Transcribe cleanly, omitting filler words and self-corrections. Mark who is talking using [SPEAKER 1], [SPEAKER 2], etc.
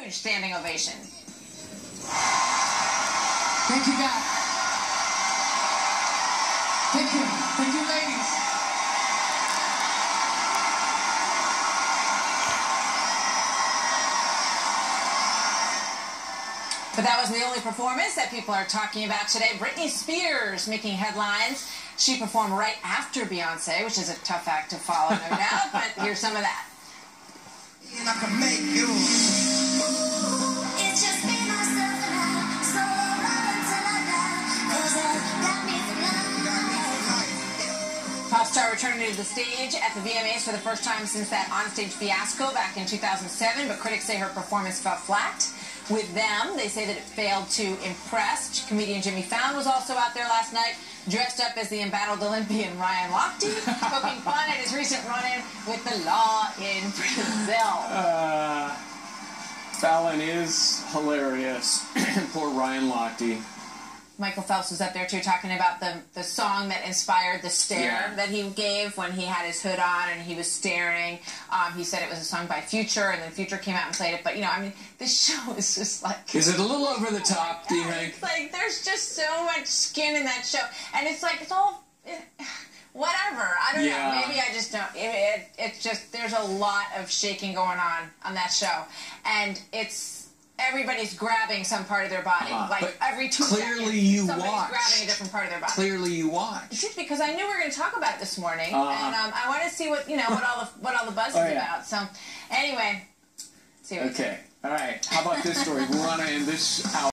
[SPEAKER 1] Huge standing ovation.
[SPEAKER 2] Thank you, guys. Thank you. Thank you, ladies.
[SPEAKER 1] But that wasn't the only performance that people are talking about today. Britney Spears making headlines. She performed right after Beyonce, which is a tough act to follow, no doubt, but here's some of that.
[SPEAKER 3] And I can make you.
[SPEAKER 4] It's just me, myself, and I. Solo love until I die. 'Cause I got me for life.
[SPEAKER 1] Pop star returning to the stage at the VMAs for the first time since that onstage fiasco back in 2007, but critics say her performance fell flat. With them, they say that it failed to impress. Comedian Jimmy Fallon was also out there last night, dressed up as the embattled Olympian Ryan Lochte, poking fun at his recent run-in with the law in Brazil.
[SPEAKER 5] Fallon is hilarious. Poor Ryan Lochte.
[SPEAKER 1] Michael Phelps was up there too, talking about the song that inspired the stare that he gave when he had his hood on and he was staring. He said it was a song by Future, and then Future came out and played it. But, you know, I mean, this show is just like...
[SPEAKER 5] Is it a little over the top, do you think?
[SPEAKER 1] It's like, there's just so much skin in that show. And it's like, it's all... whatever. I don't know. Maybe I just don't... It's just... There's a lot of shaking going on that show. And it's... Everybody's grabbing some part of their body, like
[SPEAKER 5] but
[SPEAKER 1] every 2
[SPEAKER 5] clearly
[SPEAKER 1] seconds.
[SPEAKER 5] you
[SPEAKER 1] Somebody's
[SPEAKER 5] watched.
[SPEAKER 1] grabbing a different part of their body.
[SPEAKER 5] Clearly you watched.
[SPEAKER 1] Just because I knew we were going to talk about it this morning, and I want to see what what all the buzz is about. So, anyway, see what
[SPEAKER 5] Okay, all right. How about this story? We want to end this hour.